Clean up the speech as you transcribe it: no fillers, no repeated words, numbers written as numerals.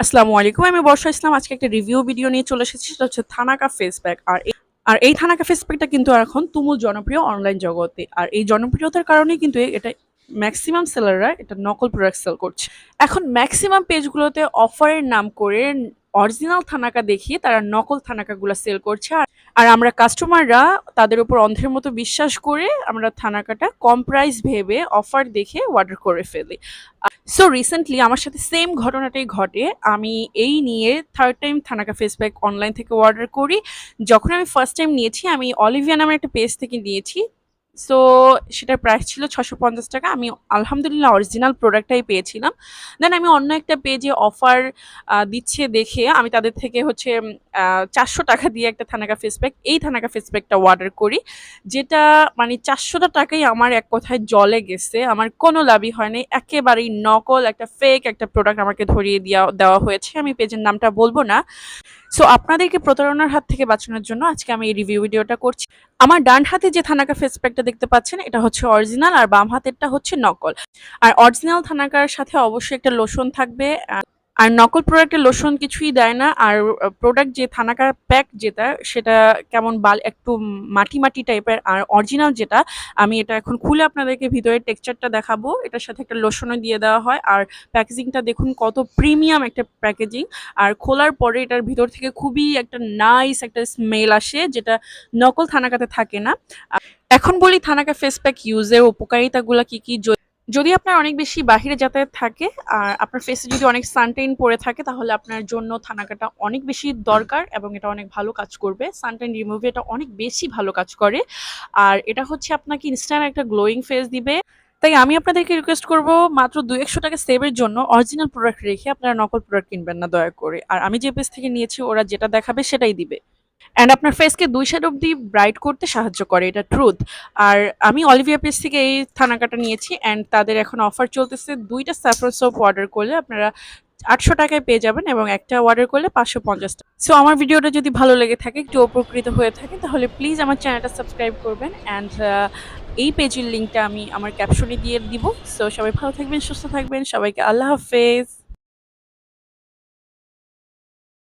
আসসালামু আলাইকুম। আমি বর্ষা ইসলাম। আজকে একটা রিভিউ ভিডিও নিয়ে চলে এসেছি। সেটা হচ্ছে থানাকা ফেস প্যাক। আর এই থানাকা ফেস প্যাকটা কিন্তু এখন তুমুল জনপ্রিয় অনলাইন জগতে। আর এই জনপ্রিয়তার কারণেই কিন্তু এটা মেক্সিমাম সেলাররা এটা নকল প্রোডাক্ট সেল করছে। এখন মেক্সিমাম পেজগুলোতে অফারের নাম করে অরিজিনাল থানাকা দেখিয়ে তারা নকল থানাকাগুলা সেল করছে। আর আমরা কাস্টমাররা তাদের উপর অন্ধের মতো বিশ্বাস করে আমরা থানাকাটা কম প্রাইস ভেবে অফার দেখে অর্ডার করে ফেলি। সো রিসেন্টলি আমার সাথে সেম ঘটনাটাই ঘটে। আমি এই নিয়ে third time thanaka face pack online থেকে অর্ডার করি। যখন আমি ফার্স্ট টাইম নিয়েছি আমি অলিভিয়া নামের একটা পেজ থেকে নিয়েছি। সো সেটার প্রাইস ছিল ৳৬৫০। আমি আলহামদুলিল্লাহ অরিজিনাল প্রোডাক্টটাই পেয়েছিলাম। দেন আমি অন্য একটা পেজে অফার দিচ্ছে দেখে আমি তাদের থেকে হচ্ছে ৳৪০০ দিয়ে একটা থানাকা ফেস প্যাক এই থানাকা ফেস প্যাকটা অর্ডার করি। যেটা মানে ৳৪০০ আমার এক কথায় জলে গেছে। আমার কোনো লাভই হয় নাই। একেবারেই নকল একটা ফেক একটা প্রোডাক্ট আমাকে ধরিয়ে দেওয়া হয়েছে। আমি পেজের নামটা বলব না। সো আপনাদেরকে প্রতারণার হাত থেকে বাঁচানোর জন্য আজকে আমি এই রিভিউ ভিডিওটা করছি। আমার ডান হাতে যে থানাকা ফেস প্যাকটা দেখতে পাচ্ছেন এটা হচ্ছে অরিজিনাল আর বাম হাতেরটা হচ্ছে নকল। আর অরিজিনাল থানাকার সাথে অবশ্যই একটা লোশন থাকবে। আর নকল প্রোডাক্টের লোশন কিছুই দেয় না। আর প্রোডাক্ট যে থানাকার প্যাক যেটা সেটা কেমন একটু মাটি, মাটি টাইপের। আর অরিজিনাল যেটা আমি এটা এখন খুলে আপনাদেরকে ভিতরের টেক্সচারটা দেখাবো। এটার সাথে একটা লোশনও দিয়ে দেওয়া হয়। আর প্যাকেজিংটা দেখুন কত প্রিমিয়াম একটা প্যাকেজিং। আর খোলার পরে এটার ভিতর থেকে খুবই একটা নাইস একটা স্মেল আসে যেটা নকল থানাকাতে থাকে না। এখন বলি থানাকা ফেস প্যাক ইউজের উপকারিতাগুলা কি, কি? যদি আপনার অনেক বেশি বাহিরে যাতায়াত থাকে আর আপনার ফেসে যদি অনেক সানটেইন পড়ে থাকে তাহলে আপনার জন্য থানাকাটা অনেক বেশি দরকার এবং এটা অনেক ভালো কাজ করবে। সানটেইন রিমুভে এটা অনেক বেশি ভালো কাজ করে। আর এটা হচ্ছে আপনাকে ইনস্ট্যান্ট একটা গ্লোয়িং ফেস দিবে। তাই আমি আপনাদেরকে রিকোয়েস্ট করব মাত্র ৳২০০ সেভের জন্য অরিজিনাল প্রোডাক্ট রেখে আপনারা নকল প্রোডাক্ট কিনবেন না দয়া করে। আর আমি যে পেজ থেকে নিয়েছি ওরা যেটা দেখাবে সেটাই দিবে। অ্যান্ড আপনার ফেসকে ২ শেড অব্দি ব্রাইট করতে সাহায্য করে, এটা ট্রুথ। আর আমি অলিভিয়া পেজ থেকে এই থানাকাটা নিয়েছি অ্যান্ড তাদের এখন অফার চলতেছে। ২ টা স্যাফরন সোপ অর্ডার করলে আপনারা ৳৮০০ পেয়ে যাবেন এবং একটা অর্ডার করলে ৳৫৫০। সো আমার ভিডিওটা যদি ভালো লেগে থাকে, একটু উপকৃত হয়ে থাকেন তাহলে প্লিজ আমার চ্যানেলটা সাবস্ক্রাইব করবেন অ্যান্ড এই পেজের লিঙ্কটা আমি আমার ক্যাপশনে দিয়ে দিব। সো সবাই ভালো থাকবেন, সুস্থ থাকবেন। সবাইকে আল্লাহ হাফেজ।